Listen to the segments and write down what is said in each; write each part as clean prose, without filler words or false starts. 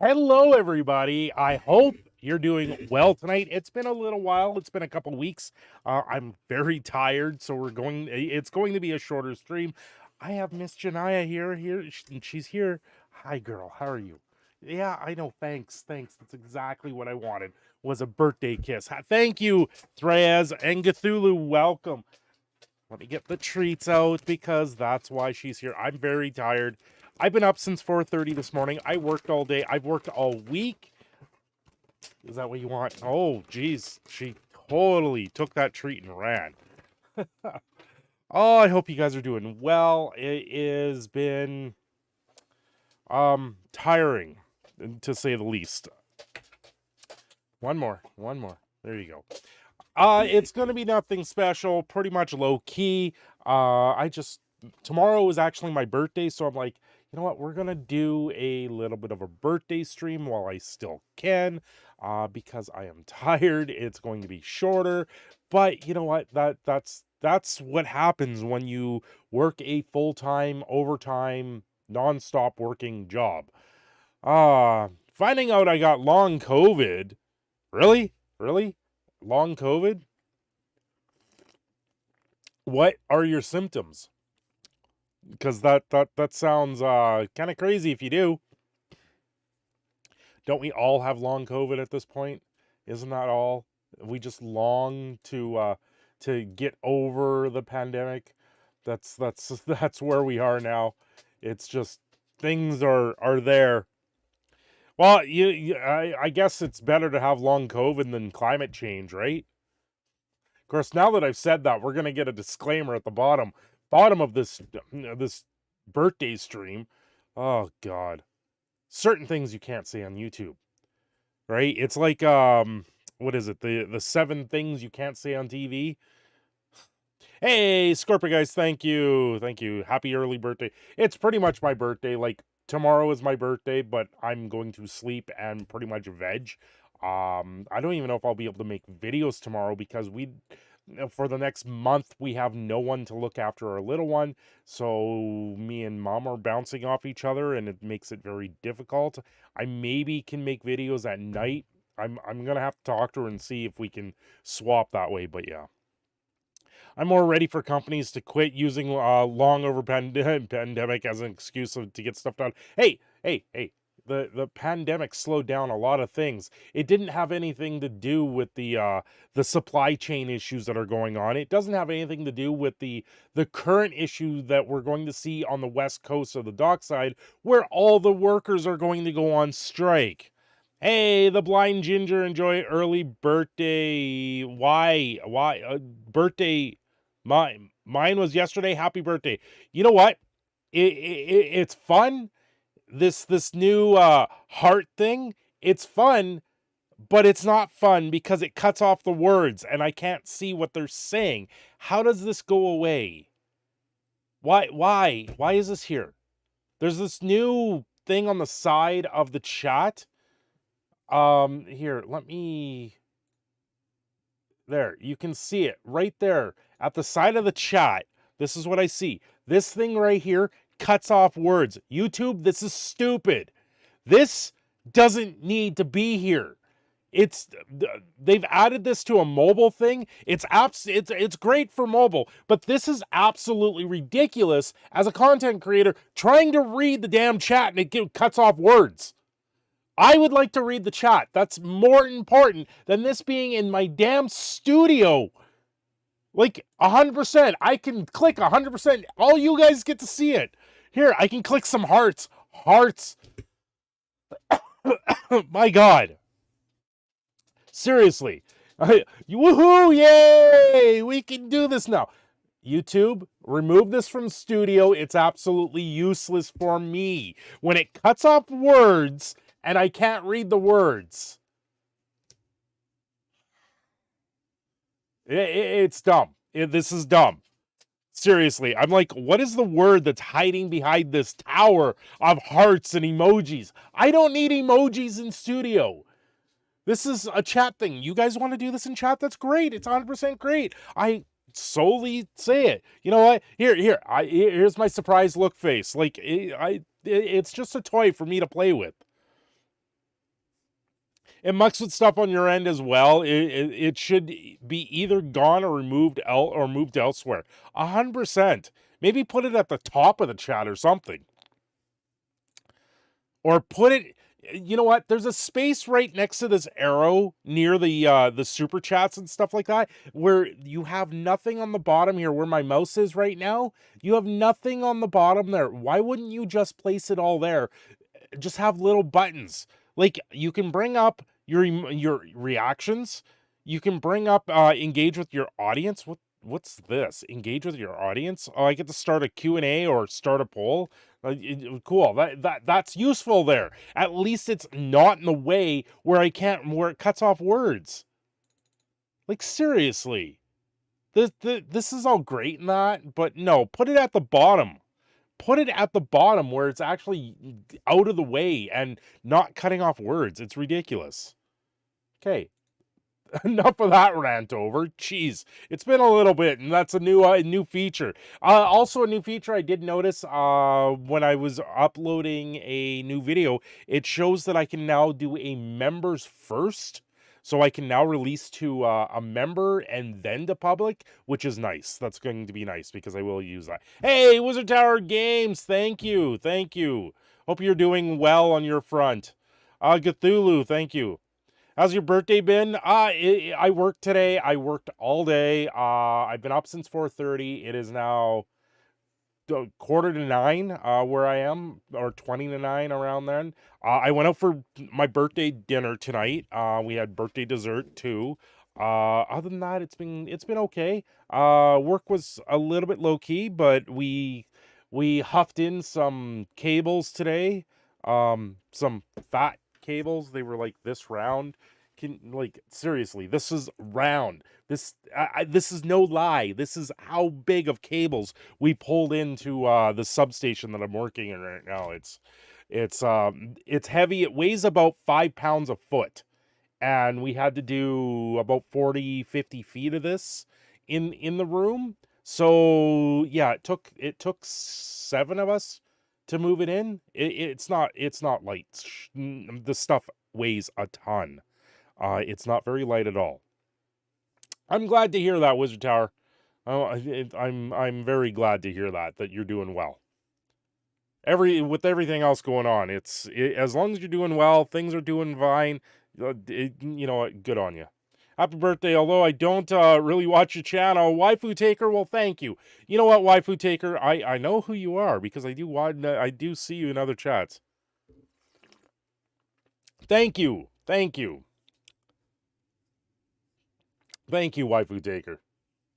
Hello, everybody. I hope you're doing well tonight. It's been a little while. It's been a couple weeks. I'm very tired, so it's going to be a shorter stream. I have Miss Janaya here. She's here. Hi, girl. How are you? Yeah, I know. Thanks. That's exactly what I wanted. Was a birthday kiss. Thank you, Threz and Cthulhu. Welcome. Let me get the treats out because that's why she's here. I'm very tired. I've been up since 4:30 this morning. I worked all day. I've worked all week. Is that what you want? Oh, geez. She totally took that treat and ran. Oh, I hope you guys are doing well. It has been tiring, to say the least. One more. There you go. It's going to be nothing special, pretty much low key. Tomorrow is actually my birthday, so I'm like, you know what, we're going to do a little bit of a birthday stream while I still can, because I am tired. It's going to be shorter, but you know what, that's what happens when you work a full-time, overtime, non-stop working job. Finding out I got long COVID. Really? Long COVID? What are your symptoms? Because that sounds kind of crazy if you do. Don't we all have long COVID at this point? Isn't that all? We just long to get over the pandemic. That's where we are now. It's just things are there. Well, I guess it's better to have long COVID than climate change, right? Of course, now that I've said that, we're gonna get a disclaimer at the bottom of this birthday stream. Oh God, certain things you can't say on YouTube, right? It's like what is it? The 7 things you can't say on TV. Hey, Scorpio guys, thank you. Happy early birthday. It's pretty much my birthday. Like tomorrow is my birthday, but I'm going to sleep and pretty much veg. I don't even know if I'll be able to make videos tomorrow because for the next month, we have no one to look after our little one. So me and mom are bouncing off each other and it makes it very difficult. I maybe can make videos at night. I'm going to have to talk to her and see if we can swap that way. But yeah. I'm more ready for companies to quit using long over pandemic as an excuse to get stuff done. Hey. The pandemic slowed down a lot of things. It didn't have anything to do with the supply chain issues that are going on. It doesn't have anything to do with the current issue that we're going to see on the west coast of the dockside, where all the workers are going to go on strike. Hey, the blind ginger, enjoy early birthday. Why? Birthday? Mine was yesterday. Happy birthday. You know what? It's fun. This new heart thing, it's fun, but it's not fun because it cuts off the words and I can't see what they're saying. How does this go away? Why is this here? There's this new thing on the side of the chat. Here, there, you can see it right there at the side of the chat. This is what I see. This thing right here cuts off words. YouTube, this is stupid. This doesn't need to be here. They've added this to a mobile thing. It's great for mobile, but this is absolutely ridiculous as a content creator trying to read the damn chat and it cuts off words. I would like to read the chat. That's more important than this being in my damn studio. Like 100%. I can click 100%. All you guys get to see it. Here, I can click some hearts. Hearts. My God. Seriously. Woohoo! Yay! We can do this now. YouTube, remove this from studio. It's absolutely useless for me. When it cuts off words and I can't read the words. It's dumb. This is dumb. Seriously, I'm like, what is the word that's hiding behind this tower of hearts and emojis? I don't need emojis in studio. This is a chat thing. You guys want to do this in chat? That's great. It's 100% great. I solely say it. You know what? Here's my surprise look face. Like, it's just a toy for me to play with. It mucks with stuff on your end as well. It should be either gone or removed or moved elsewhere. 100%. Maybe put it at the top of the chat or something. Or put it, you know what? There's a space right next to this arrow near the super chats and stuff like that, where you have nothing on the bottom here where my mouse is right now. You have nothing on the bottom there. Why wouldn't you just place it all there? Just have little buttons. Like, you can bring up your reactions. You can bring up engage with your audience. What's this? Engage with your audience? Oh, I get to start a Q&A or start a poll. Cool. That's useful there. At least it's not in the way where it cuts off words. Like, seriously. This is all great and that, but no, put it at the bottom. Put it at the bottom where it's actually out of the way and not cutting off words. It's ridiculous. Okay. Enough of that rant over. Jeez, it's been a little bit, and that's a new feature. Also, a new feature I did notice when I was uploading a new video. It shows that I can now do a members first, so I can now release to a member and then to public, which is nice. That's going to be nice because I will use that. Hey, Wizard Tower Games, thank you, thank you. Hope you're doing well on your front. Cthulhu, thank you. How's your birthday been? I worked today. I worked all day. I've been up since 4:30. It is now 8:45 where I am, or 8:20 around then. I went out for my birthday dinner tonight. We had birthday dessert too. Other than that, it's been okay. Work was a little bit low key, but we huffed in some cables today. Some fat cables. They were like this round. Seriously, this is round. This is no lie. This is how big of cables we pulled into the substation that I'm working in right now. It's heavy. It weighs about 5 pounds a foot, and we had to do about 40-50 feet of this in the room. So yeah, it took 7 of us to move it in. It's not light. The stuff weighs a ton. It's not very light at all. I'm glad to hear that, Wizard Tower. I'm very glad to hear that you're doing well. With everything else going on, as long as you're doing well, things are doing fine. You know what? Good on you. Happy birthday, although I don't really watch your channel. Waifu Taker, well, thank you. You know what, Waifu Taker? I know who you are because I do see you in other chats. Thank you. Thank you. Thank you, Waifu Taker.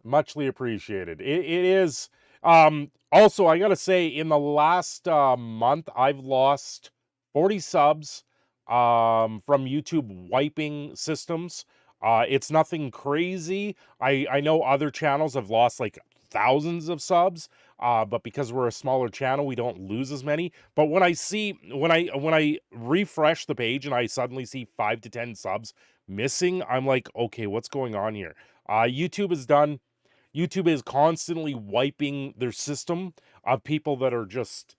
Muchly appreciated. It is... also, I gotta say, in the last month, I've lost 40 subs from YouTube wiping systems. It's nothing crazy. I know other channels have lost like thousands of subs, but because we're a smaller channel, we don't lose as many. But when I refresh the page and I suddenly see 5 to 10 subs missing, I'm like, okay, what's going on here? YouTube is constantly wiping their system of people that are just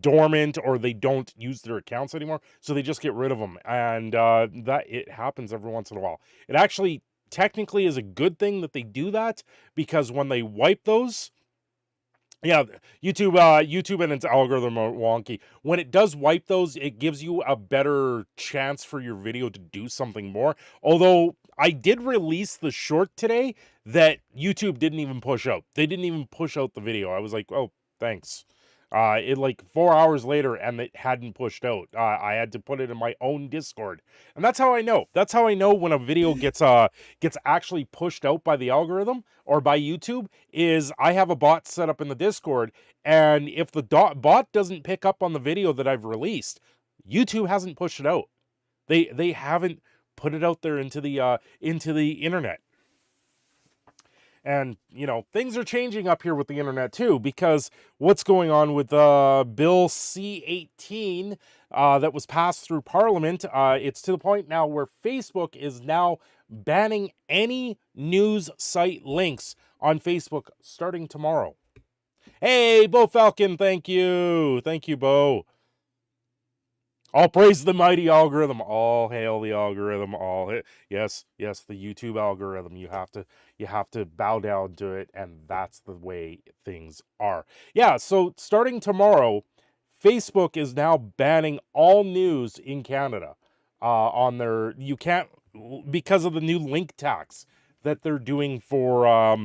dormant or they don't use their accounts anymore, so they just get rid of them, and that it happens every once in a while. It actually technically is a good thing that they do that, because when they wipe those, yeah, YouTube and its algorithm are wonky. When it does wipe those, it gives you a better chance for your video to do something more. Although I did release the short today that YouTube didn't even push out. They didn't even push out the video. I was like, oh, thanks. It like 4 hours later, and it hadn't pushed out. I had to put it in my own Discord, and that's how I know. That's how I know when a video gets actually pushed out by the algorithm or by YouTube. Is I have a bot set up in the Discord, and if the bot doesn't pick up on the video that I've released, YouTube hasn't pushed it out. They haven't put it out there into the internet. And, you know, things are changing up here with the internet too, because what's going on with Bill C-18 that was passed through Parliament, it's to the point now where Facebook is now banning any news site links on Facebook starting tomorrow. Hey, Bo Falcon, thank you. Thank you, Bo. All praise the mighty algorithm. All hail the algorithm. Yes, yes, the YouTube algorithm. You have to bow down to it, and that's the way things are. Yeah, so starting tomorrow, Facebook is now banning all news in Canada on their you can't because of the new link tax that they're doing for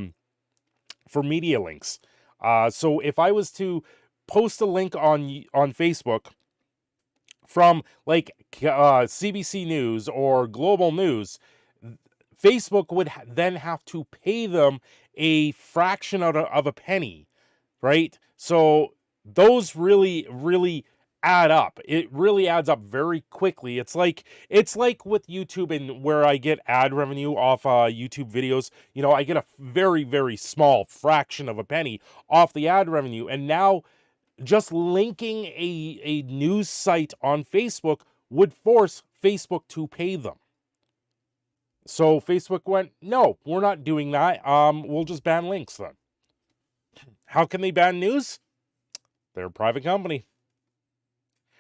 media links. So if I was to post a link on Facebook from like CBC News or Global News, Facebook would then have to pay them a fraction of a penny, right? So those really, really add up. It really adds up very quickly. It's like with YouTube and where I get ad revenue off YouTube videos. You know, I get a very, very small fraction of a penny off the ad revenue, and now just linking a news site on Facebook would force Facebook to pay them. So Facebook went, no, we're not doing that. We'll just ban links then. How can they ban news? They're a private company.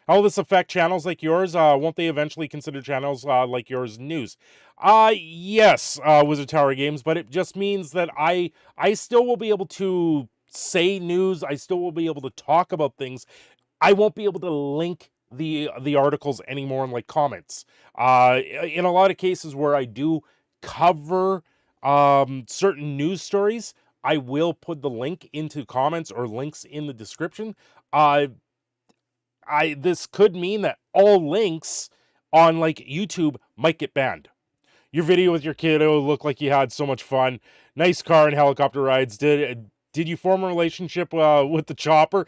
How will this affect channels like yours? Won't they eventually consider channels like yours news? Yes, Wizard Tower Games, but it just means that I still will be able to say news. I still will be able to talk about things. I won't be able to link the articles anymore in like comments. In a lot of cases where I do cover certain news stories, I will put the link into comments or links in the description. This could mean that all links on like YouTube might get banned. Your video with your kiddo looked like you had so much fun. Nice car and helicopter rides. Did you form a relationship with the chopper?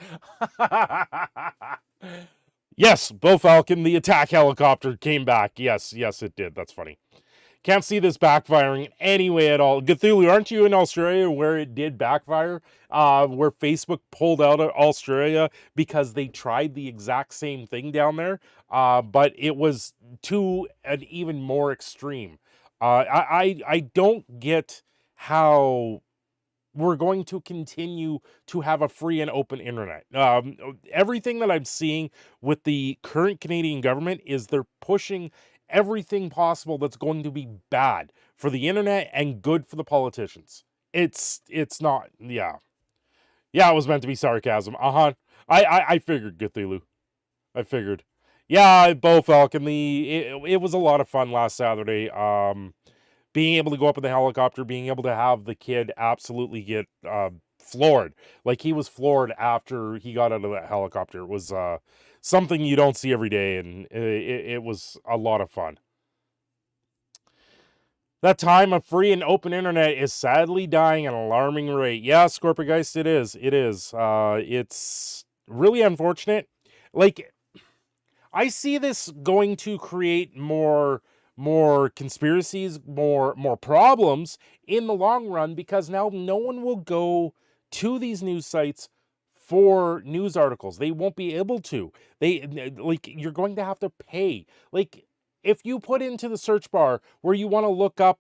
Yes, Bo Falcon, the attack helicopter came back. Yes, it did. That's funny. Can't see this backfiring in any way at all. Cthulhu, aren't you in Australia where it did backfire? Where Facebook pulled out of Australia because they tried the exact same thing down there, but it was to an even more extreme. I don't get how we're going to continue to have a free and open internet. Everything that I'm seeing with the current Canadian government is they're pushing everything possible that's going to be bad for the internet and good for the politicians. It's not, yeah. Yeah, it was meant to be sarcasm. I figured, Cthulhu. I figured. Yeah, Bo Falcon, it was a lot of fun last Saturday. Being able to go up in the helicopter, being able to have the kid absolutely get floored. Like he was floored after he got out of that helicopter. It was something you don't see every day, and it was a lot of fun. That time of free and open internet is sadly dying at an alarming rate. Yeah, Scorpiogeist, it is. It is. It's really unfortunate. Like, I see this going to create more conspiracies, more problems in the long run, because now no one will go to these news sites for news articles. They won't be able to. Like, you're going to have to pay. Like, if you put into the search bar where you want to look up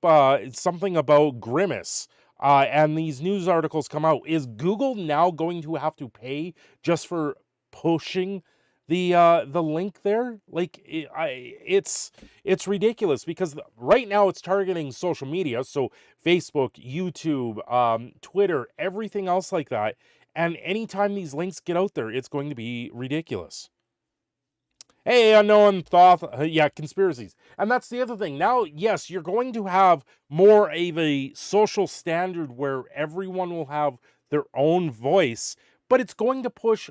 something about Grimace, and these news articles come out, is Google now going to have to pay just for pushing the link there? Like, it's ridiculous, because right now it's targeting social media, so Facebook, YouTube, Twitter, everything else like that. And anytime these links get out there, it's going to be ridiculous. Hey, unknown thought, yeah, conspiracies. And that's the other thing. Now, yes, you're going to have more of a social standard where everyone will have their own voice, but it's going to push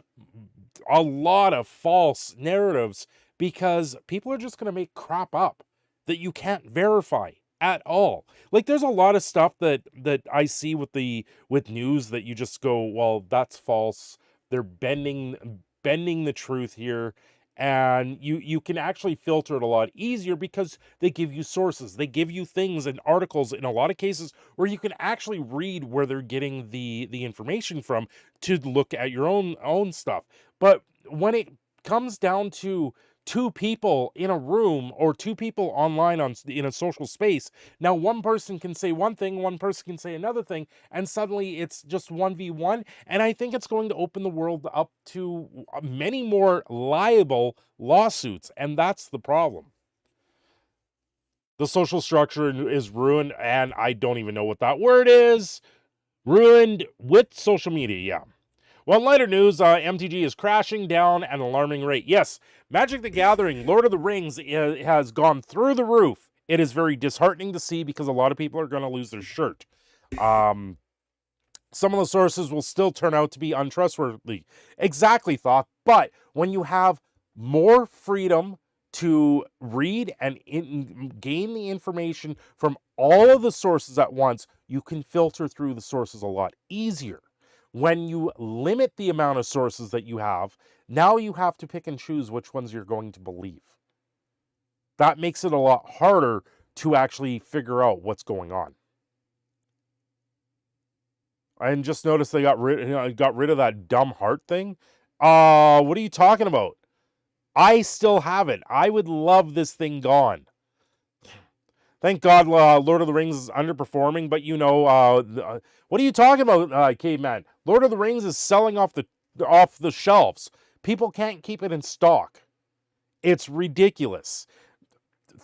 a lot of false narratives, because people are just going to make crap up that you can't verify at all. Like, there's a lot of stuff that I see with news that you just go, well, that's false. They're bending the truth here. And you can actually filter it a lot easier because they give you sources. They give you things and articles in a lot of cases where you can actually read where they're getting the information from to look at your own stuff. But when it comes down to two people in a room or two people online in a social space. Now, one person can say one thing, one person can say another thing, and suddenly it's just 1v1. And I think it's going to open the world up to many more liable lawsuits, and that's the problem. The social structure is ruined, and I don't even know what that word is. Ruined with social media, yeah. Well, in lighter news, MTG is crashing down at an alarming rate. Yes, Magic the Gathering, Lord of the Rings has gone through the roof. It is very disheartening to see because a lot of people are going to lose their shirt. Some of the sources will still turn out to be untrustworthy. Exactly, Thoth. But when you have more freedom to read and gain the information from all of the sources at once, you can filter through the sources a lot easier. When you limit the amount of sources that you have, now you have to pick and choose which ones you're going to believe. That makes it a lot harder to actually figure out what's going on. And just noticed they got rid of that dumb heart thing. What are you talking about? I still have it. I would love this thing gone. Thank God Lord of the Rings is underperforming, but you know, what are you talking about, Caveman? Lord of the Rings is selling off the shelves. People can't keep it in stock. It's ridiculous.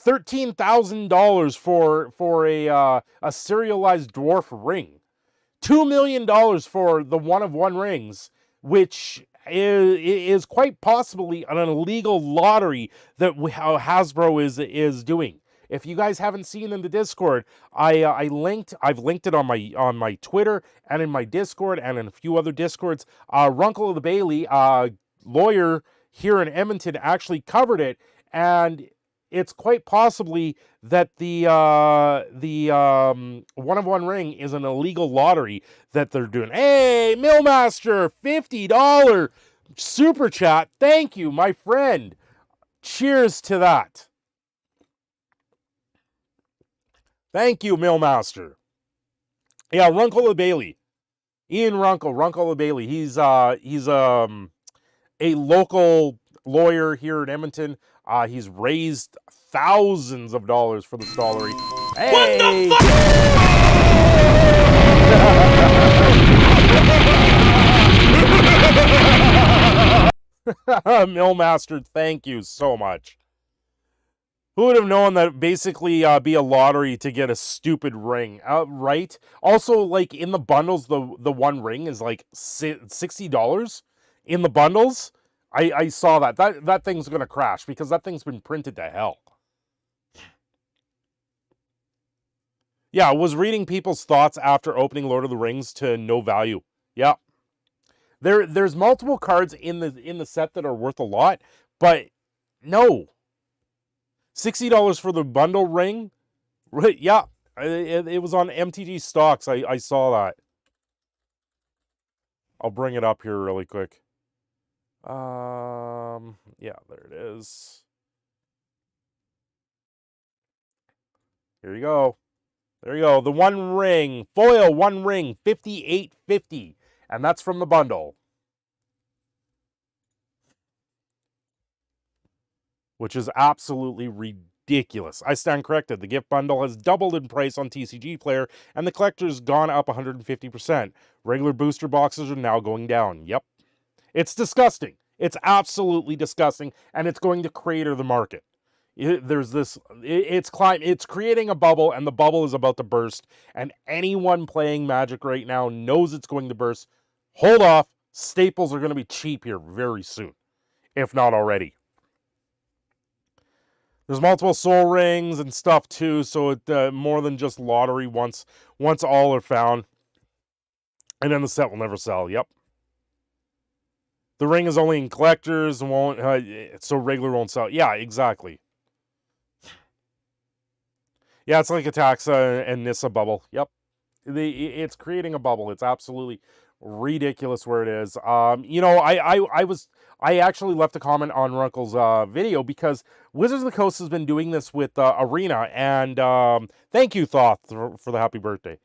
$13,000 for a serialized dwarf ring. $2 million for the one-of-one rings, which is quite possibly an illegal lottery that Hasbro is doing. If you guys haven't seen in the Discord, I've linked it on my Twitter and in my Discord and in a few other Discords. Runkle of the Bailey, lawyer here in Edmonton, actually covered it, and it's quite possibly that the one-of-one ring is an illegal lottery that they're doing. Hey, Millmaster, $50 super chat. Thank you, my friend. Cheers to that. Thank you, Millmaster. Yeah, Runkle of Bailey. Ian Runkle of Bailey. He's a local lawyer here in Edmonton. He's raised thousands of dollars for the stallery. Hey! What the fuck? Millmaster, thank you so much. Who would have known that basically be a lottery to get a stupid ring, right? Also, like, in the bundles, the one ring is like $60 in the bundles. I saw that. That thing's going to crash because that thing's been printed to hell. Yeah, I was reading people's thoughts after opening Lord of the Rings to no value. Yeah. There's multiple cards in the set that are worth a lot, but no. $60 for the bundle ring? Right, yeah. It was on MTG Stocks. I saw that. I'll bring it up here really quick. Yeah, there it is. Here you go. There you go. The one ring, foil one ring, $58.50, and that's from the bundle, which is absolutely ridiculous. I stand corrected. The gift bundle has doubled in price on TCG Player, and the collector's gone up 150%. Regular booster boxes are now going down. Yep. It's disgusting. It's absolutely disgusting, and it's going to crater the market. It's creating a bubble, and the bubble is about to burst, and anyone playing Magic right now knows it's going to burst. Hold off. Staples are going to be cheap here very soon, if not already. There's multiple soul rings and stuff too, so it more than just lottery once all are found. And then the set will never sell. Yep. The ring is only in collectors and won't, so regular won't sell. Yeah, exactly. Yeah, it's like a Taxa and Nissa bubble. Yep. It's creating a bubble. It's absolutely ridiculous where it is. You know, I actually left a comment on Runkle's video because Wizards of the Coast has been doing this with Arena, and thank you, Thoth, for the happy birthday.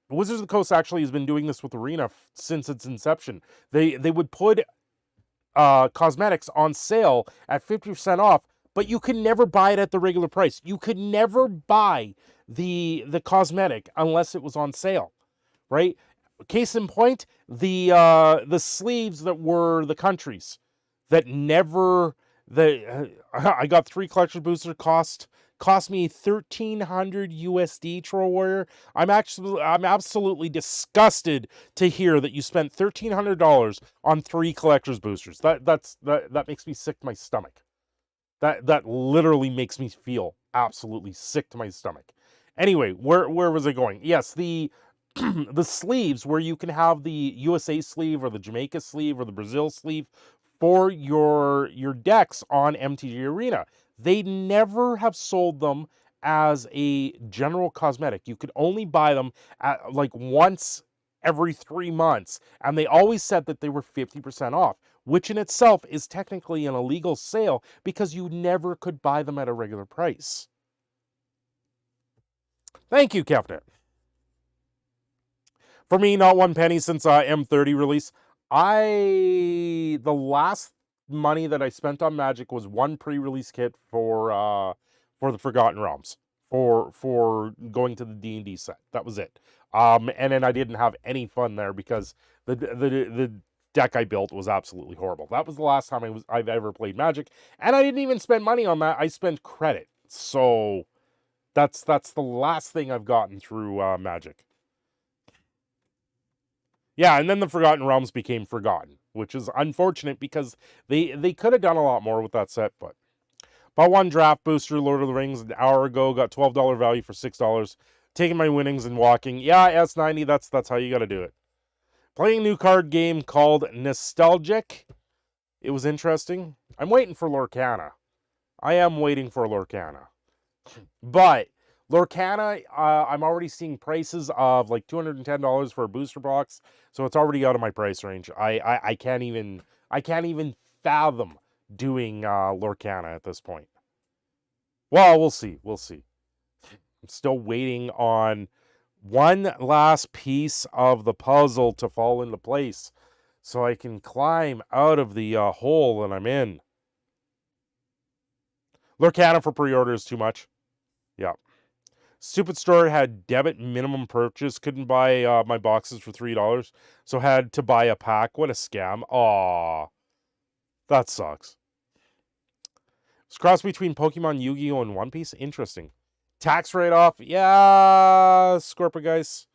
Wizards of the Coast actually has been doing this with Arena since its inception. They would put cosmetics on sale at 50% off, but you could never buy it at the regular price. You could never buy the cosmetic unless it was on sale, right? Case in point, the sleeves that were the countries that never I got 3 collection boosters cost me 1,300 USD, Troll Warrior. I'm absolutely disgusted to hear that you spent $1,300 on 3 collector's boosters. That makes me sick to my stomach. That literally makes me feel absolutely sick to my stomach. Anyway, where was I going? Yes, the the sleeves where you can have the USA sleeve or the Jamaica sleeve or the Brazil sleeve for your decks on MTG Arena. They never have sold them as a general cosmetic. You could only buy them at like once every 3 months, and they always said that they were 50% off, which in itself is technically an illegal sale because you never could buy them at a regular price. Thank you, Captain. For me, not one penny since M30 release. The last money that I spent on Magic was 1 pre-release kit for the Forgotten Realms for going to the D&D set. That was it. And then I didn't have any fun there because the deck I built was absolutely horrible. That was the last time I've ever played Magic, and I didn't even spend money on that. I spent credit. So that's the last thing I've gotten through Magic. Yeah, and then the Forgotten Realms became forgotten, which is unfortunate because they could have done a lot more with that set, but bought 1 draft booster, Lord of the Rings, an hour ago, got $12 value for $6. Taking my winnings and walking. Yeah, S90, that's how you gotta do it. Playing a new card game called Nostalgic. It was interesting. I'm waiting for Lorcana. I am waiting for Lorcana. But Lorcana, I'm already seeing prices of like $210 for a booster box, so it's already out of my price range. I can't even fathom doing Lorcana at this point. Well, we'll see. I'm still waiting on one last piece of the puzzle to fall into place so I can climb out of the hole that I'm in. Lorcana for pre-order is too much. Yeah. Stupid store had debit minimum purchase. Couldn't buy my boxes for $3, so had to buy a pack. What a scam. Aw. That sucks. It's cross between Pokemon, Yu-Gi-Oh, and One Piece. Interesting. Tax write-off. Yeah, Scorpio guys.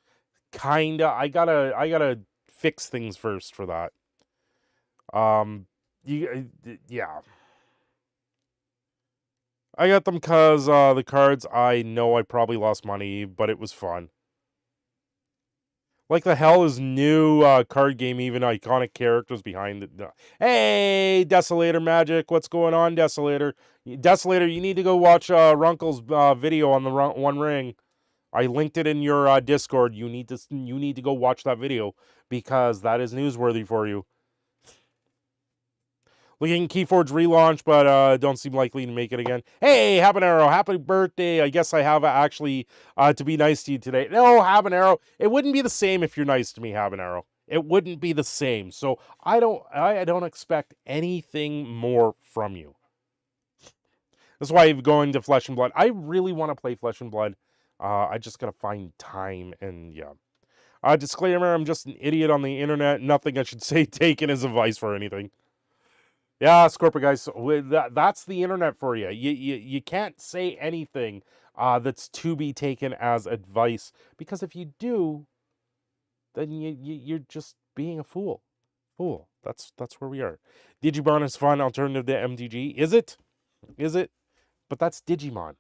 Kinda. I gotta fix things first for that. Yeah. I got them because the cards, I know I probably lost money, but it was fun. Like the hell is new card game, even iconic characters behind it. Hey, Desolator Magic, what's going on, Desolator? Desolator, you need to go watch Runkle's video on the One Ring. I linked it in your Discord. You need to go watch that video because that is newsworthy for you. Looking Keyforge relaunch, but don't seem likely to make it again. Hey, Habanero, happy birthday. I guess I have actually to be nice to you today. No, Habanero, it wouldn't be the same if you're nice to me, Habanero. It wouldn't be the same. So I don't expect anything more from you. That's why I'm going to Flesh and Blood. I really want to play Flesh and Blood. I just got to find time, and yeah. Disclaimer, I'm just an idiot on the internet. Nothing I should say taken as advice for anything. Yeah, Scorpio guys, that's the internet for you. You can't say anything that's to be taken as advice, because if you do, then you're just being a fool. That's where we are. Digimon is fun alternative to MTG. Is it? But that's Digimon.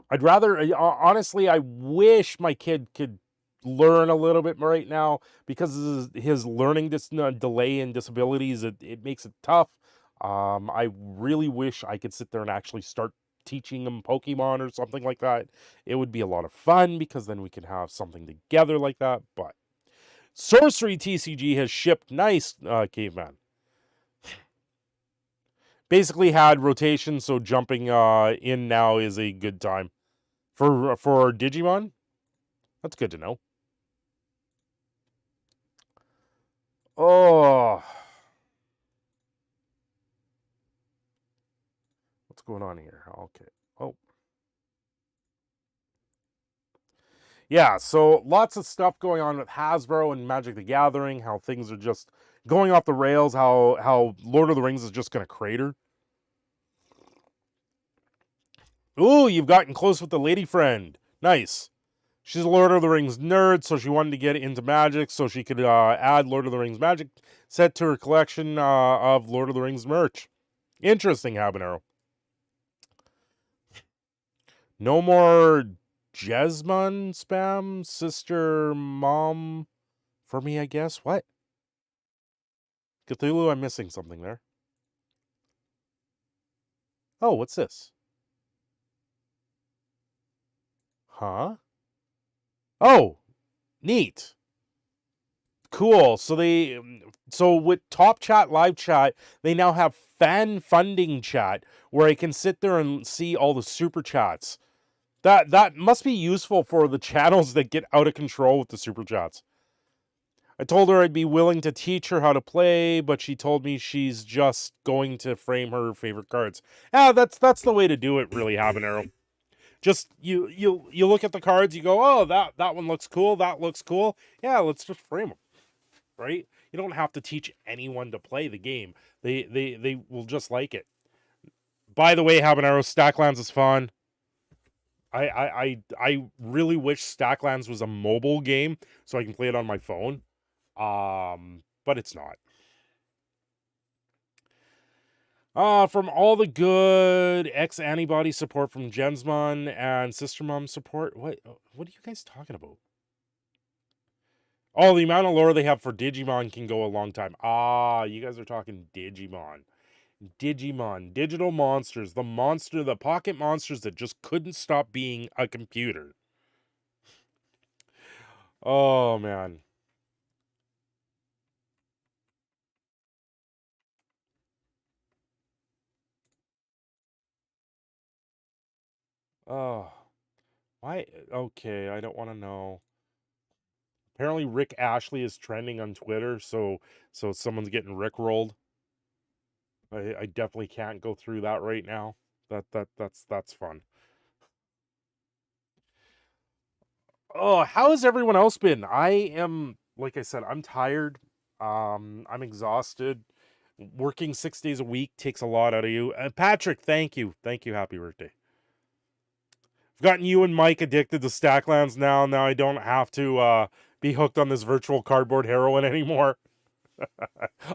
I'd rather, honestly, I wish my kid could learn a little bit more right now because his learning delay and disabilities. It makes it tough. I really wish I could sit there and actually start teaching him Pokemon or something like that. It would be a lot of fun because then we could have something together like that. But Sorcery TCG has shipped. Nice, Caveman. Basically had rotation, so jumping in now is a good time for Digimon. That's good to know. going on here? Okay. Oh. Yeah, so lots of stuff going on with Hasbro and Magic the Gathering, how things are just going off the rails, how Lord of the Rings is just going to crater. Ooh, you've gotten close with the lady friend. Nice. She's a Lord of the Rings nerd, so she wanted to get into Magic so she could add Lord of the Rings Magic set to her collection of Lord of the Rings merch. Interesting, Habanero. No more Jesmon spam, sister, mom for me, I guess. What? Cthulhu, I'm missing something there. Oh, what's this? Huh? Oh, neat. Cool. So with Top Chat, Live Chat, they now have fan funding chat where I can sit there and see all the super chats. That must be useful for the channels that get out of control with the super chats. I told her I'd be willing to teach her how to play, but she told me she's just going to frame her favorite cards. Yeah, that's the way to do it, really, Habanero. Just you look at the cards, you go, oh, that one looks cool, that looks cool. Yeah, let's just frame them, right? You don't have to teach anyone to play the game. They will just like it. By the way, Habanero, Stacklands is fun. I really wish Stacklands was a mobile game so I can play it on my phone. But it's not. From all the good ex-antibody support from Jensmon and Sister Mom support. What are you guys talking about? Oh, the amount of lore they have for Digimon can go a long time. You guys are talking Digimon. Digimon, digital monsters, the pocket monsters that just couldn't stop being a computer. Oh, man. Oh, why? Okay, I don't want to know. Apparently, Rick Ashley is trending on Twitter, so someone's getting Rickrolled. I definitely can't go through that right now. That's fun. Oh, how has everyone else been? I am, like I said, I'm tired. I'm exhausted. Working 6 days a week takes a lot out of you. Patrick, thank you. Thank you. Happy birthday. I've gotten you and Mike addicted to Stacklands now. Now I don't have to be hooked on this virtual cardboard heroin anymore.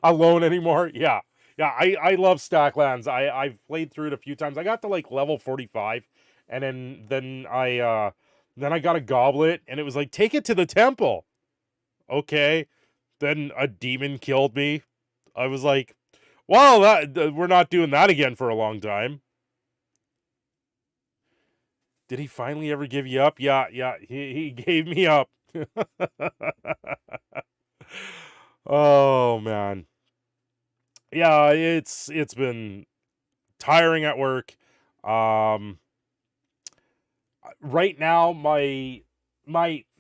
Alone anymore. Yeah. Yeah, I love Stacklands. I've played through it a few times. I got to like level 45, and then I got a goblet, and it was like, take it to the temple. Okay. Then a demon killed me. I was like, well, we're not doing that again for a long time. Did he finally ever give you up? Yeah, he gave me up. Oh man. Yeah, it's been tiring at work. Right now my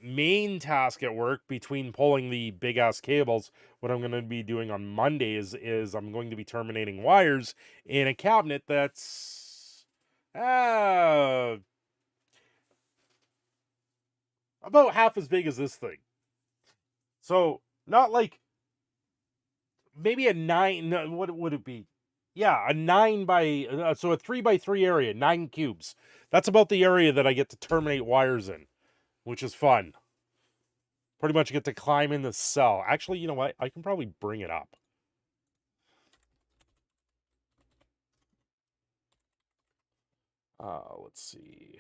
main task at work, between pulling the big ass cables, what I'm going to be doing on Monday is I'm going to be terminating wires in a cabinet that's about half as big as this thing. So not like maybe a 9. No, what would it be? Yeah, a 9 by so a 3 by 3 area, 9 cubes. That's about the area that I get to terminate wires in, which is fun. Pretty much get to climb in the cell. Actually, you know what? I can probably bring it up. Let's see.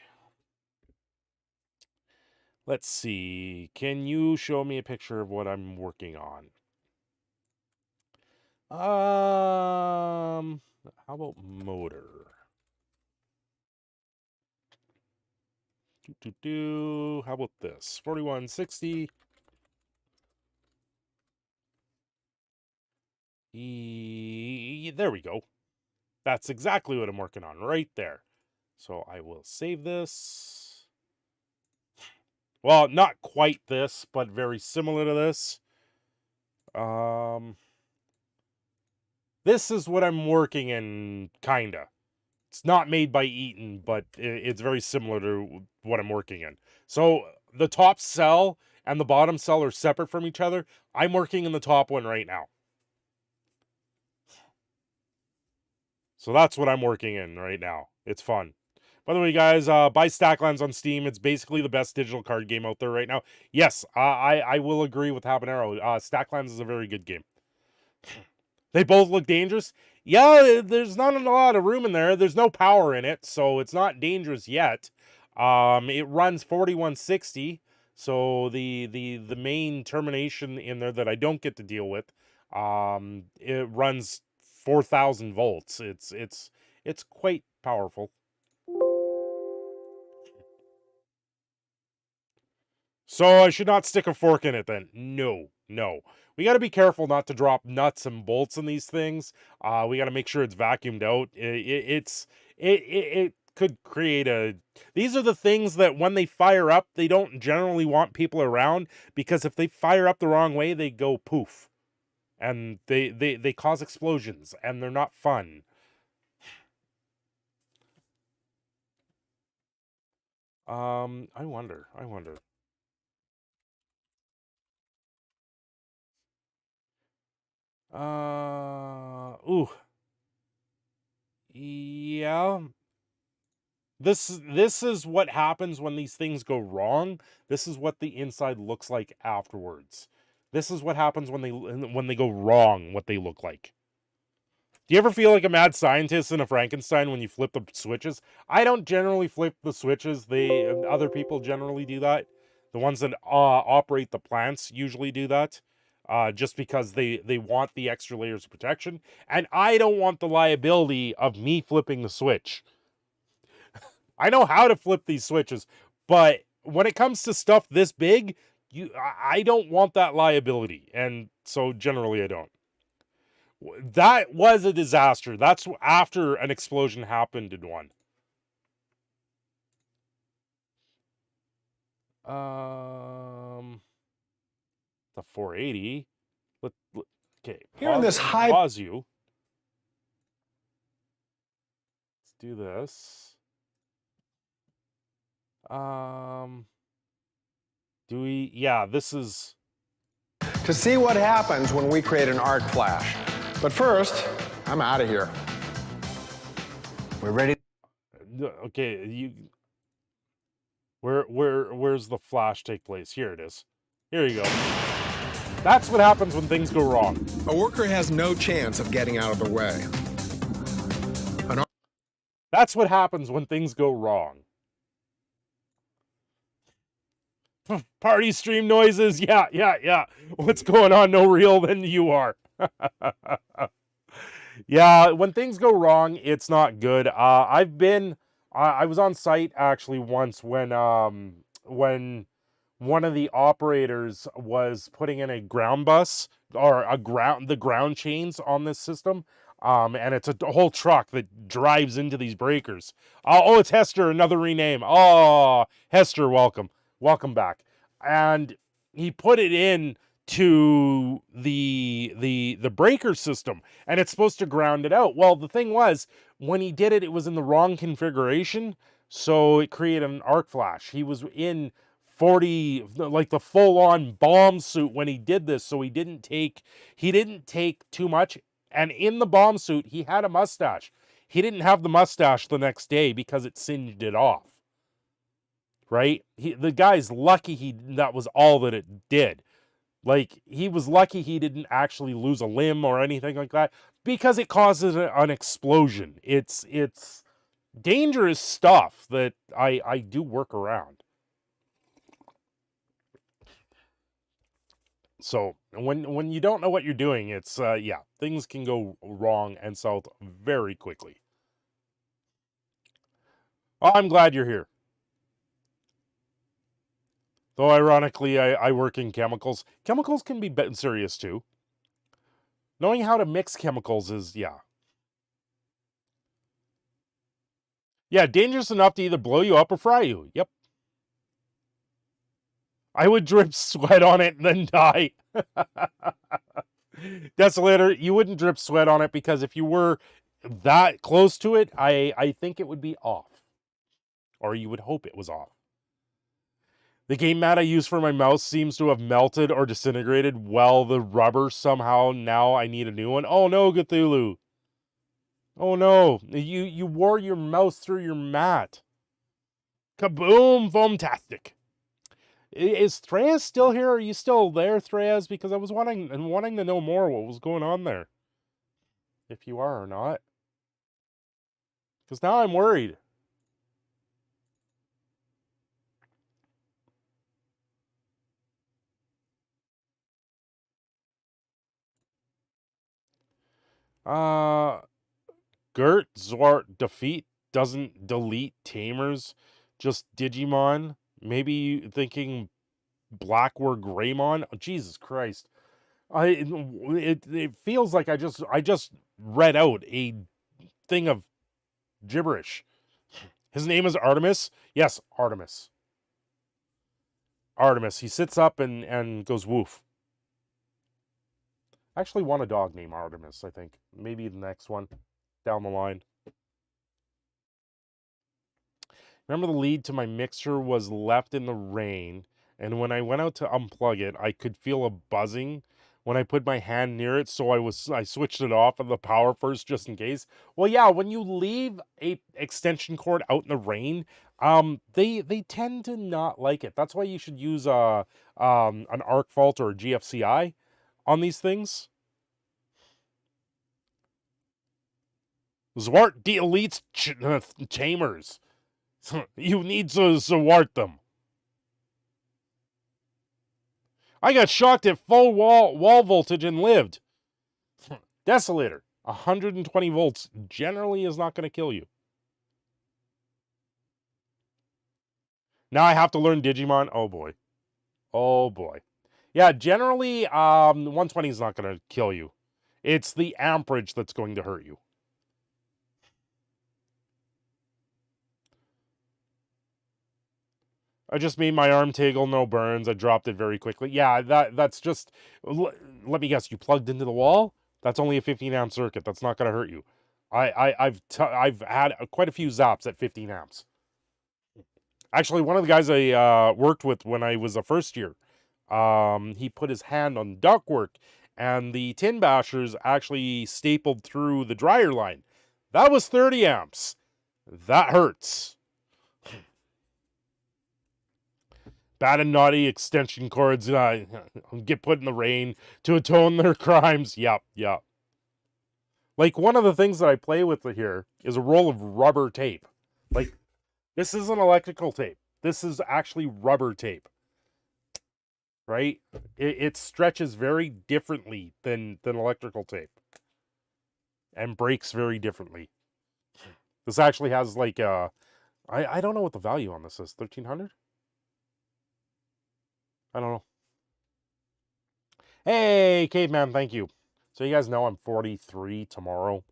Let's see. Can you show me a picture of what I'm working on? How about motor? How about this? 4160. There we go. That's exactly what I'm working on right there. So I will save this. Well, not quite this, but very similar to this. This is what I'm working in, kinda. It's not made by Eaton, but it's very similar to what I'm working in. So the top cell and the bottom cell are separate from each other. I'm working in the top one right now. So that's what I'm working in right now. It's fun. By the way, guys, buy Stacklands on Steam. It's basically the best digital card game out there right now. Yes, I will agree with Habanero. Stacklands is a very good game. They both look dangerous. Yeah, there's not a lot of room in there. There's no power in it, so it's not dangerous yet. It runs 4160, so the main termination in there that I don't get to deal with, it runs 4,000 volts. It's quite powerful. So I should not stick a fork in it then? No. We got to be careful not to drop nuts and bolts in these things. We got to make sure it's vacuumed out. It could create a... These are the things that when they fire up, they don't generally want people around, because if they fire up the wrong way, they go poof. And they cause explosions, and they're not fun. I wonder. Ooh. Yeah. This is what happens when these things go wrong. This is what the inside looks like afterwards. This is what happens when they go wrong, what they look like. Do you ever feel like a mad scientist in a Frankenstein when you flip the switches? I don't generally flip the switches. Other people generally do that. The ones that operate the plants usually do that. Just because they want the extra layers of protection. And I don't want the liability of me flipping the switch. I know how to flip these switches, but when it comes to stuff this big, I don't want that liability. And so generally I don't. That was a disaster. That's after an explosion happened in one. The 480. Okay. Here in this high... Pause you. Let's do this. Do we... Yeah, this is... To see what happens when we create an arc flash. But first, I'm out of here. We're ready. Okay, where's the flash take place? Here it is. Here you go. That's what happens when things go wrong. A worker has no chance of getting out of the way. That's what happens when things go wrong. Party stream noises. Yeah. What's going on? No real than you are. Yeah, when things go wrong, it's not good. I was on site actually once when one of the operators was putting in a ground bus or the ground chains on this system. And it's a whole truck that drives into these breakers. Oh, it's Hester, another rename. Oh, Hester, welcome back. And he put it in to the breaker system, and it's supposed to ground it out. Well, the thing was, when he did it, it was in the wrong configuration, so it created an arc flash. He was in 40, like the full-on bomb suit when he did this, so he didn't take too much. And in the bomb suit, he had a mustache. He didn't have the mustache the next day because it singed it off. Right? The guy's lucky that was all that it did. Like, he was lucky he didn't actually lose a limb or anything like that, because it causes an explosion. It's dangerous stuff that I do work around. So when you don't know what you're doing, it's yeah, things can go wrong and south very quickly. Oh, I'm glad you're here. Though ironically, I work in chemicals. Chemicals can be serious too. Knowing how to mix chemicals is, yeah. Yeah, dangerous enough to either blow you up or fry you. Yep. I would drip sweat on it and then die. Desolator, you wouldn't drip sweat on it, because if you were, that close to it, I think it would be off. Or you would hope it was off. The game mat I use for my mouse seems to have melted or disintegrated. Well, the rubber somehow, now I need a new one. Oh no, Cthulhu. Oh no, you wore your mouse through your mat. Kaboom, foamtastic. Is Threas still here? Are you still there, Threas? Because I was wanting to know more what was going on there. If you are or not. Because now I'm worried. Gert Zwart defeat doesn't delete tamers, just Digimon. Maybe thinking black were Greymon. Oh, Jesus Christ. It feels like I just read out a thing of gibberish. His name is Artemis. Yes, Artemis. Artemis. He sits up and goes woof. I actually want a dog named Artemis, I think. Maybe the next one down the line. Remember the lead to my mixer was left in the rain, and when I went out to unplug it, I could feel a buzzing when I put my hand near it, so I switched it off of the power first just in case. Well, yeah, when you leave a extension cord out in the rain, they tend to not like it. That's why you should use an arc fault or a GFCI on these things. Zwart deletes tamers. You need to zwart them. I got shocked at full wall voltage and lived. Desolator, 120 volts generally is not going to kill you. Now I have to learn Digimon. Oh boy. Oh boy. Yeah, generally 120 is not going to kill you. It's the amperage that's going to hurt you. I just made my arm tingle, no burns. I dropped it very quickly. Yeah, that's just... Let me guess, you plugged into the wall? That's only a 15 amp circuit. That's not going to hurt you. I've had quite a few zaps at 15 amps. Actually, one of the guys I worked with when I was a first year, he put his hand on ductwork, and the tin bashers actually stapled through the dryer line. That was 30 amps. That hurts. Bad and naughty extension cords get put in the rain to atone their crimes. Yep. Like, one of the things that I play with here is a roll of rubber tape. Like, this isn't electrical tape. This is actually rubber tape. Right? It stretches very differently than electrical tape. And breaks very differently. This actually has like a... I don't know what the value on this is. 1,300? I don't know. Hey, Caveman, thank you. So you guys know I'm 43 tomorrow.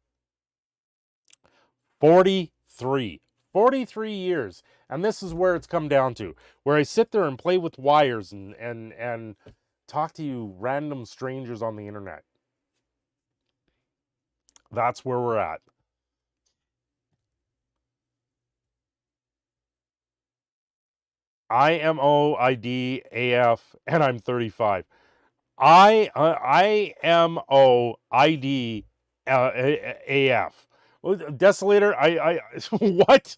43. 43 years. And this is where it's come down to. Where I sit there and play with wires and talk to you random strangers on the internet. That's where we're at. IMOIDAF, and I'm 35. IMOID AF. Desolator, I what?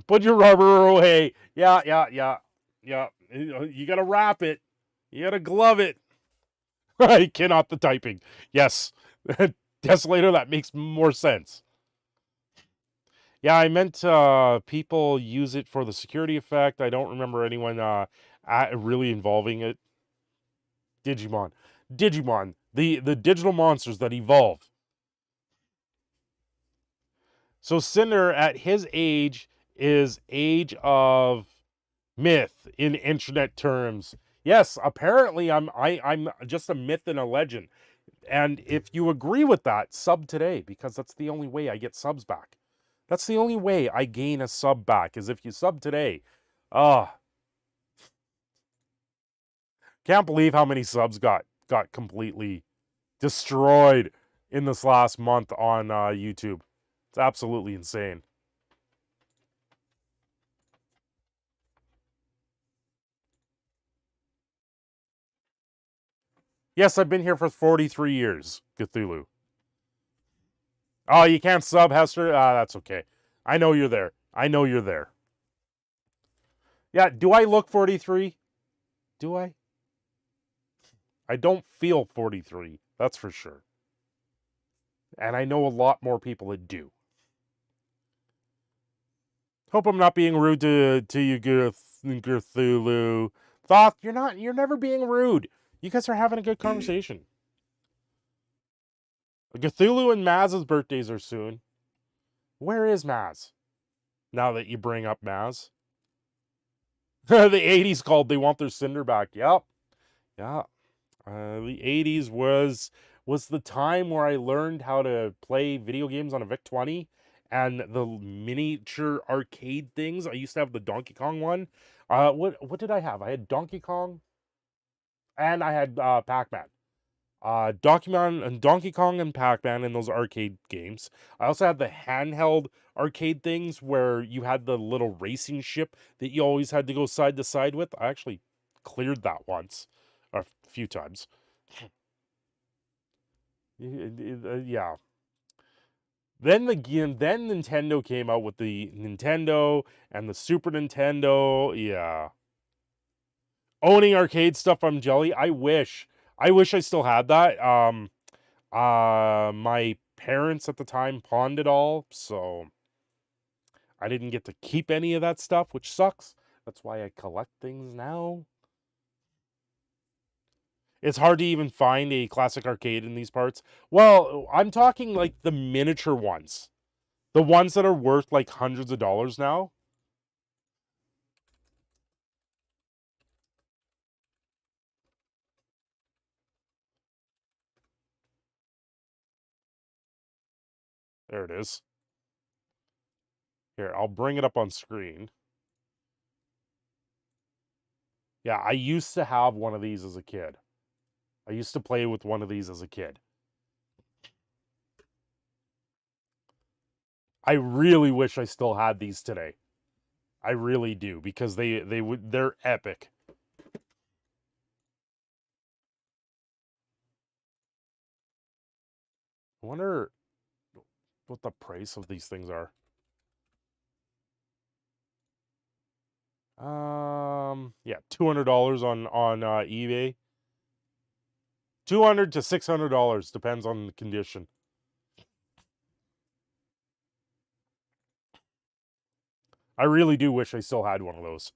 Put your rubber away. Yeah. You gotta wrap it. You gotta glove it. I cannot the typing. Yes. Desolator, that makes more sense. Yeah, I meant people use it for the security effect. I don't remember anyone really involving it. Digimon, the digital monsters that evolve. So Cinder, at his age, is age of myth in internet terms. Yes, apparently I'm just a myth and a legend. And if you agree with that, sub today, because that's the only way I get subs back. That's the only way I gain a sub back, is if you sub today. Can't believe how many subs got completely destroyed. in this last month on YouTube. It's absolutely insane. Yes, I've been here for 43 years, Cthulhu. Oh, you can't sub, Hester? That's okay. I know you're there. I know you're there. Yeah, do I look 43? Do I? I don't feel 43, that's for sure. And I know a lot more people that do. Hope I'm not being rude to you, Cthulhu. Thoth, you're never being rude. You guys are having a good conversation. Cthulhu and Maz's birthdays are soon. Where is Maz? Now that you bring up Maz. The 80s called, they want their Cinder back. Yep. Yeah. The 80s was the time where I learned how to play video games on a VIC-20 and the miniature arcade things. I used to have the Donkey Kong one. What did I have? I had Donkey Kong and I had Pac-Man. Donkey Kong and Pac-Man in those arcade games. I also had the handheld arcade things where you had the little racing ship that you always had to go side to side with. I actually cleared that once, a few times. Yeah. Then Nintendo came out with the Nintendo and the Super Nintendo. Yeah. Owning arcade stuff, I'm jelly. I wish I still had that. My parents at the time pawned it all, so I didn't get to keep any of that stuff, which sucks. That's why I collect things now. It's hard to even find a classic arcade in these parts. Well, I'm talking like the miniature ones. The ones that are worth like hundreds of dollars now. There it is. Here, I'll bring it up on screen. Yeah, I used to have one of these as a kid. I used to play with one of these as a kid. I really wish I still had these today. I really do, because they're epic. I wonder what the price of these things are. Yeah, $200 on eBay. $200 to $600 depends on the condition. I really do wish I still had one of those.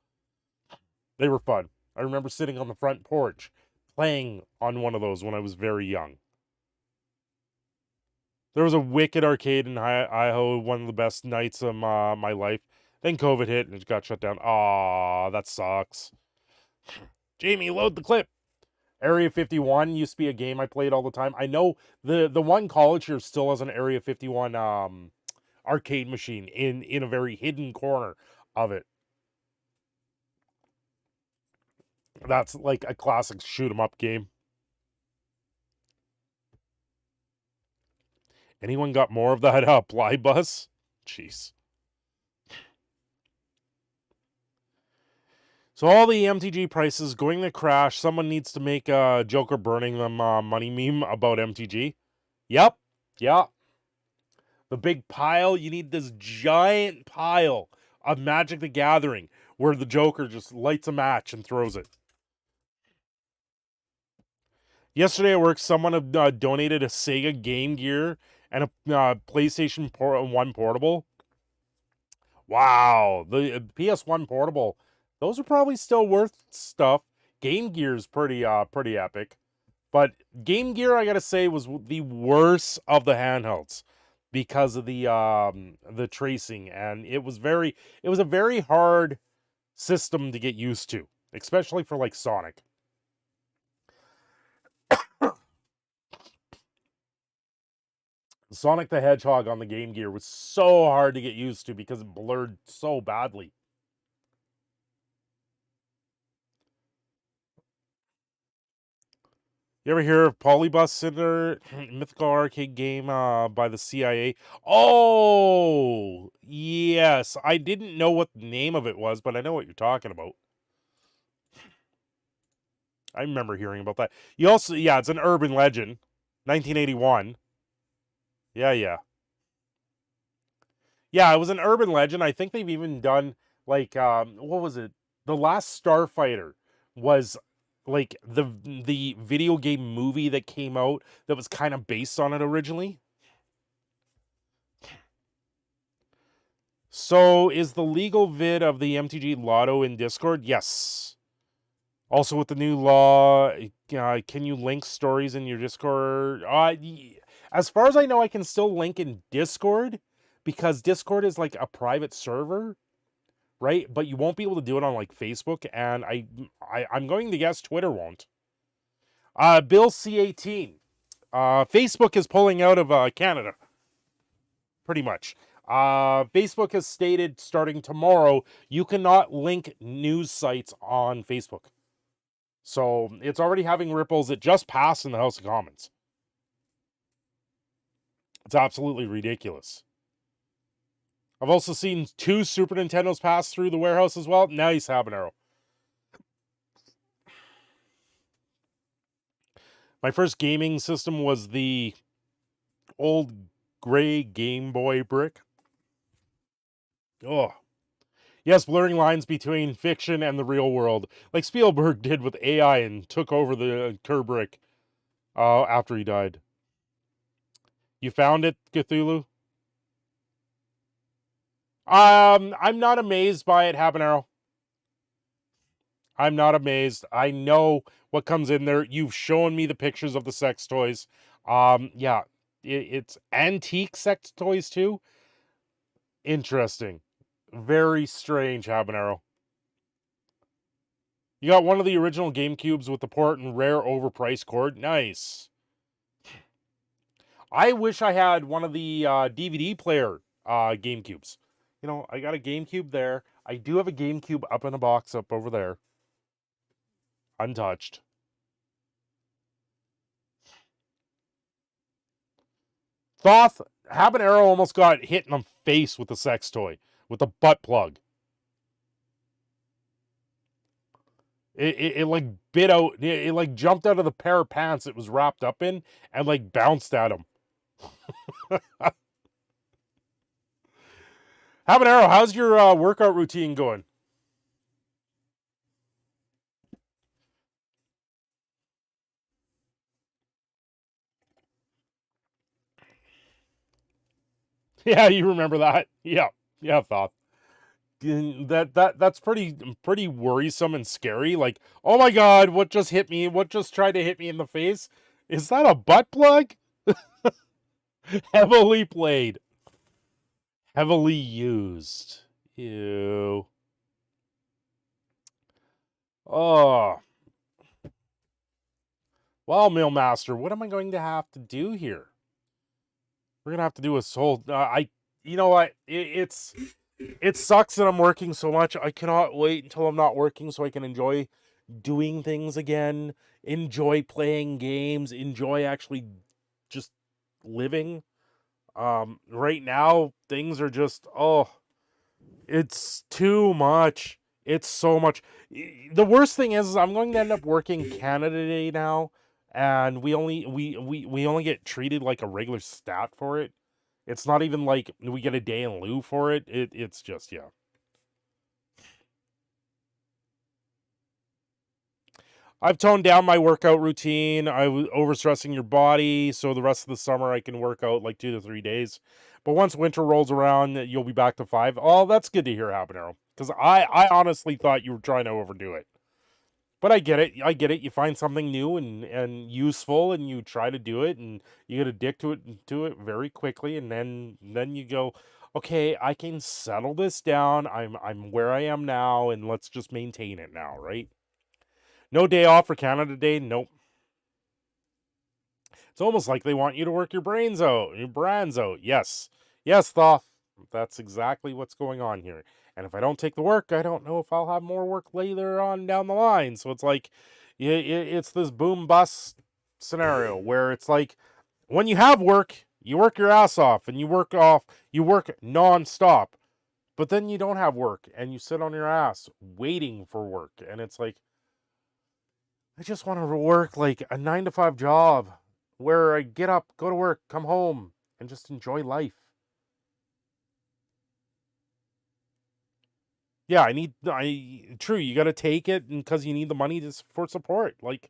They were fun. I remember sitting on the front porch playing on one of those when I was very young. There was a wicked arcade in Idaho, one of the best nights of my life. Then COVID hit and it got shut down. Aw, that sucks. Jamie, load the clip. Area 51 used to be a game I played all the time. I know the one college here still has an Area 51 arcade machine in a very hidden corner of it. That's like a classic shoot 'em up game. Anyone got more of that ply bus? Jeez. So all the MTG prices going to crash. Someone needs to make a Joker burning them money meme about MTG. Yep. Yeah. The big pile. You need this giant pile of Magic the Gathering where the Joker just lights a match and throws it. Yesterday at work, someone donated a Sega Game Gear and a PlayStation 1 portable. Wow, the PS1 portable, those are probably still worth stuff. Game Gear's pretty epic. But Game Gear, I gotta say, was the worst of the handhelds because of the tracing, and it was a very hard system to get used to, especially for like Sonic. Sonic the Hedgehog on the Game Gear was so hard to get used to because it blurred so badly. You ever hear of Polybus Cinder, mythical arcade game by the CIA? Oh, yes. I didn't know what the name of it was, but I know what you're talking about. I remember hearing about that. You also, yeah, it's an urban legend. 1981. Yeah, yeah. Yeah, it was an urban legend. I think they've even done, like, what was it? The Last Starfighter was like the video game movie that came out that was kind of based on it originally. So is the legal vid of the MTG Lotto in Discord? Yes. Also with the new law, can you link stories in your Discord? As far as I know, I can still link in Discord because Discord is like a private server, right? But you won't be able to do it on like Facebook, and I'm going to guess Twitter won't. Bill C18. Facebook is pulling out of Canada, pretty much. Facebook has stated starting tomorrow, you cannot link news sites on Facebook. So it's already having ripples. It just passed in the House of Commons. It's absolutely ridiculous. I've also seen 2 Super Nintendos pass through the warehouse as well. Nice, Habanero. My first gaming system was the old gray Game Boy brick. Oh. Yes, blurring lines between fiction and the real world, like Spielberg did with AI and took over the Kubrick after he died. You found it, Cthulhu? I'm not amazed by it, Habanero. I'm not amazed. I know what comes in there. You've shown me the pictures of the sex toys. Yeah, it's antique sex toys too. Interesting. Very strange, Habanero. You got one of the original GameCubes with the port and rare overpriced cord. Nice. I wish I had one of the DVD player GameCubes. You know, I got a GameCube there. I do have a GameCube up in a box up over there. Untouched. Thoth, Habanero almost got hit in the face with the sex toy, with the butt plug. It like bit out, it like jumped out of the pair of pants it was wrapped up in and like bounced at him. Habanero, how's your workout routine going? Yeah, you remember that? Yeah, yeah, Thoth. That's pretty worrisome and scary. Like, oh my god, what just hit me? What just tried to hit me in the face? Is that a butt plug? Heavily played. Heavily used. Ew. Oh. Well, Millmaster, what am I going to have to do here? We're gonna have to do a soul. You know what? It sucks that I'm working so much. I cannot wait until I'm not working so I can enjoy doing things again, enjoy playing games, enjoy actually just living. Right now things are just it's too much. It's so much. The worst thing is I'm going to end up working Canada Day now, and we only get treated like a regular stat for it. It's not even like we get a day in lieu for it. It's just, yeah. I've toned down my workout routine. I was overstressing your body, so the rest of the summer I can work out like 2 to 3 days. But once winter rolls around, you'll be back to 5. Oh, that's good to hear, Habanero. Because I honestly thought you were trying to overdo it. But I get it. I get it. You find something new and useful, and you try to do it, and you get addicted to it very quickly, and then you go, okay, I can settle this down. I'm where I am now, and let's just maintain it now, right? No day off for Canada Day. Nope. It's almost like they want you to work your brains out, your brands out. Yes. Yes, Thoth. That's exactly what's going on here. And if I don't take the work, I don't know if I'll have more work later on down the line. So it's like, it's this boom bust scenario where it's like, when you have work, you work your ass off and you work nonstop, but then you don't have work and you sit on your ass waiting for work. And it's like, I just want to work like a 9 to 5 job where I get up, go to work, come home, and just enjoy life. Yeah, true, you got to take it because you need the money for support. Like,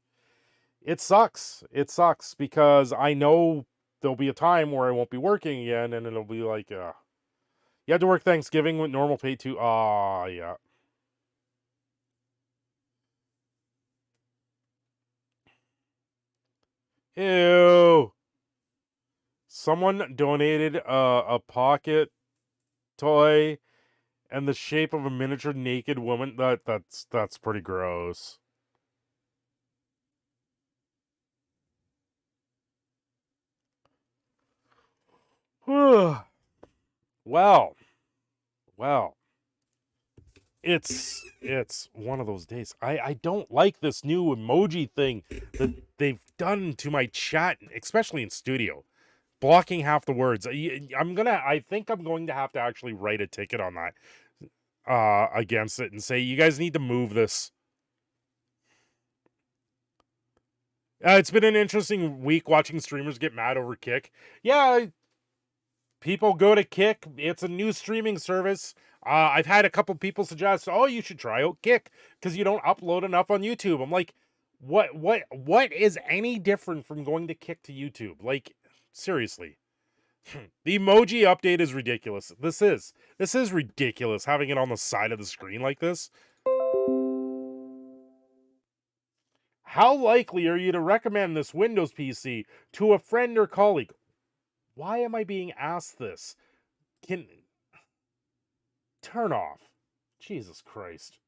it sucks. It sucks because I know there'll be a time where I won't be working again, and it'll be like, you had to work Thanksgiving with normal pay too. Yeah. Ew. Someone donated a pocket toy and the shape of a miniature naked woman. That's pretty gross. Well, it's one of those days. I don't like this new emoji thing that they've done to my chat, especially in studio, blocking half the words. I think I'm going to have to actually write a ticket on that against it and say, you guys need to move this. It's been an interesting week watching streamers get mad over Kick. Yeah, people go to Kick. It's a new streaming service. I've had a couple people suggest, oh, you should try out Kick because you don't upload enough on YouTube. I'm like, what is any different from going to Kick to YouTube? Like, seriously. The emoji update is ridiculous. This is ridiculous, having it on the side of the screen like this. How likely are you to recommend this Windows PC to a friend or colleague? Why am I being asked this? Turn off. Jesus Christ.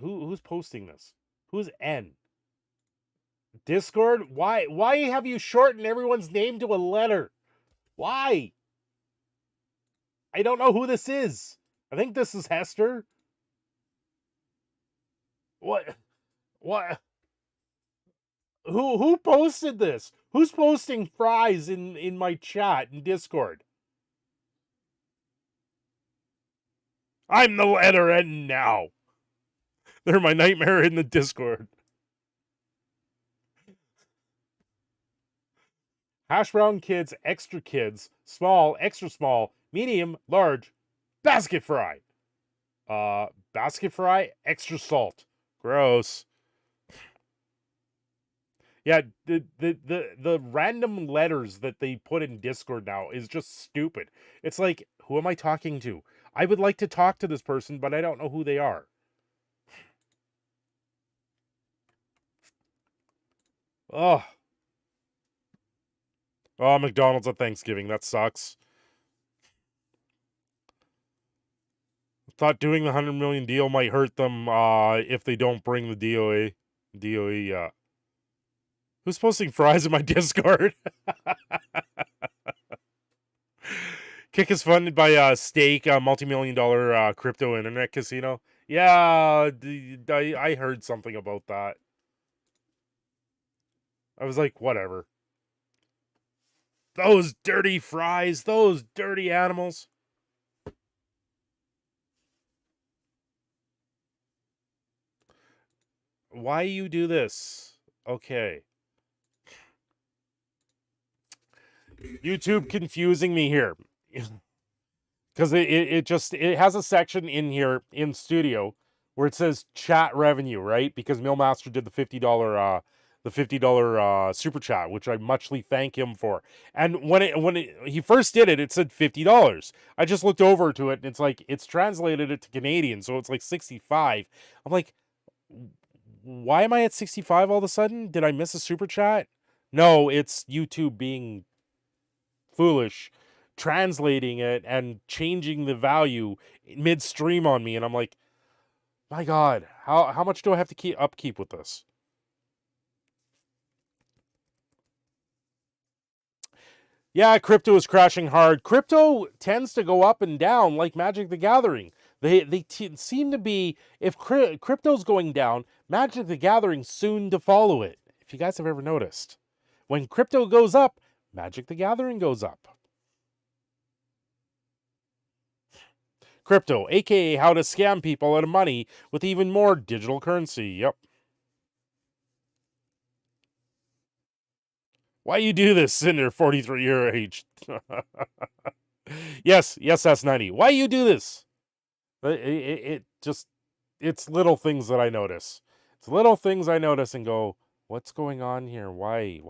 Who's posting this? Who's N? Discord? Why have you shortened everyone's name to a letter? Why? I don't know who this is. I think this is Hester. What? Who posted this? Who's posting fries in my chat in Discord? I'm the letter N now. They're my nightmare in the Discord. Hash brown kids, extra kids, small, extra small, medium, large, basket fry. Basket fry, extra salt. Gross. Yeah, the random letters that they put in Discord now is just stupid. It's like, who am I talking to? I would like to talk to this person, but I don't know who they are. Oh. Oh, McDonald's at Thanksgiving. That sucks. Thought doing the 100 million deal might hurt them if they don't bring the DOE. Who's posting fries in my Discord? Kick is funded by Stake, a multi-million-dollar crypto internet casino. Yeah, I heard something about that. I was like, whatever. Those dirty fries, those dirty animals. Why you do this? Okay. YouTube confusing me here. Because it has a section in here in studio where it says chat revenue, right? Because Millmaster did the $50 super chat, which I muchly thank him for. And when he first did it, it said $50. I just looked over to it and it's like, it's translated it to Canadian, so it's like 65. I'm like, why am I at 65 all of a sudden? Did I miss a super chat? No, it's YouTube being foolish, translating it and changing the value midstream on me. And I'm like, my God, how much do I have to upkeep with this? Yeah, crypto is crashing hard. Crypto tends to go up and down like Magic the Gathering. They seem to be, if crypto's going down, Magic the Gathering soon to follow it. If you guys have ever noticed. When crypto goes up, Magic the Gathering goes up. Crypto, aka how to scam people out of money with even more digital currency. Yep. Why you do this, Cinder, 43-year age? Yes, S90. Why you do this? It just, it's little things that I notice. It's little things I notice and go, what's going on here? Why?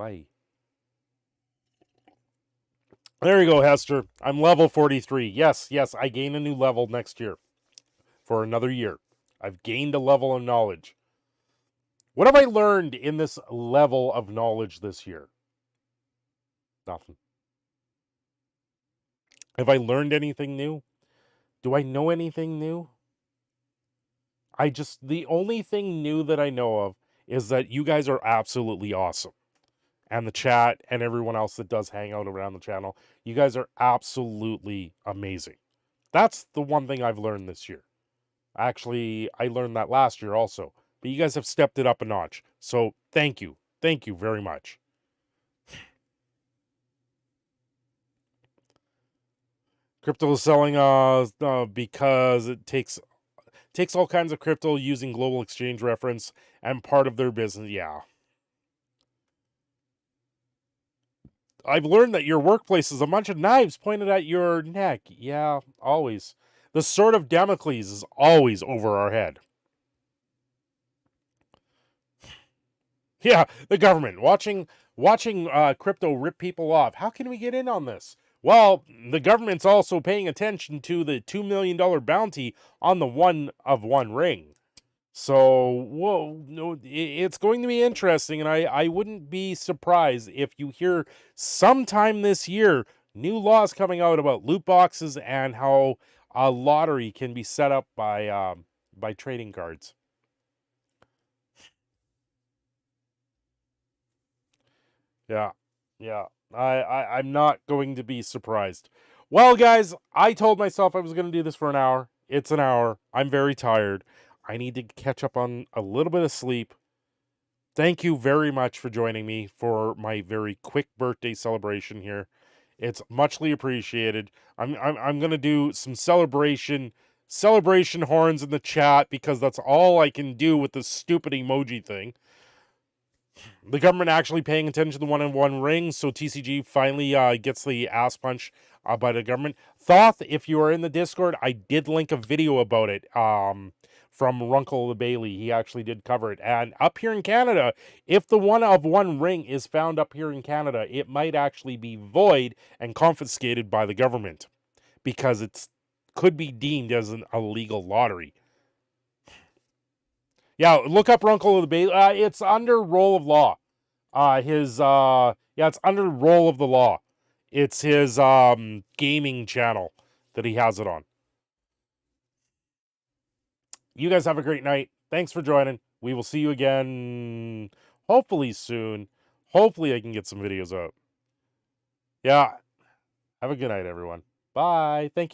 There you go, Hester. I'm level 43. Yes, I gain a new level next year. For another year. I've gained a level of knowledge. What have I learned in this level of knowledge this year? Nothing. Have I learned anything new? Do I know anything new? The only thing new that I know of is that you guys are absolutely awesome. And the chat and everyone else that does hang out around the channel, you guys are absolutely amazing. That's the one thing I've learned this year. Actually, I learned that last year also. But you guys have stepped it up a notch. So thank you. Thank you very much. Crypto is selling because it takes all kinds of crypto using global exchange reference and part of their business. Yeah. I've learned that your workplace is a bunch of knives pointed at your neck. Yeah, always. The sword of Damocles is always over our head. Yeah, the government watching crypto rip people off. How can we get in on this? Well, the government's also paying attention to the $2 million bounty on the one of one ring. So, whoa, no, it's going to be interesting, and I wouldn't be surprised if you hear sometime this year new laws coming out about loot boxes and how a lottery can be set up by trading cards. Yeah. I'm not going to be surprised. Well, guys, I told myself I was going to do this for an hour. It's an hour. I'm very tired. I need to catch up on a little bit of sleep. Thank you very much for joining me for my very quick birthday celebration here. It's muchly appreciated. I'm going to do some celebration horns in the chat because that's all I can do with this stupid emoji thing. The government actually paying attention to the one-on-one rings, so TCG finally gets the ass punch by the government. Thoth, if you are in the Discord, I did link a video about it from Runkle the Bailey. He actually did cover it. And up here in Canada, if the one-of-one ring is found up here in Canada, it might actually be void and confiscated by the government because it could be deemed as an illegal lottery. Yeah, look up Runkle of the Bailey. It's under Roll of Law. It's under Roll of the Law. It's his gaming channel that he has it on. You guys have a great night. Thanks for joining. We will see you again hopefully soon. Hopefully I can get some videos out. Yeah. Have a good night, everyone. Bye. Thank you.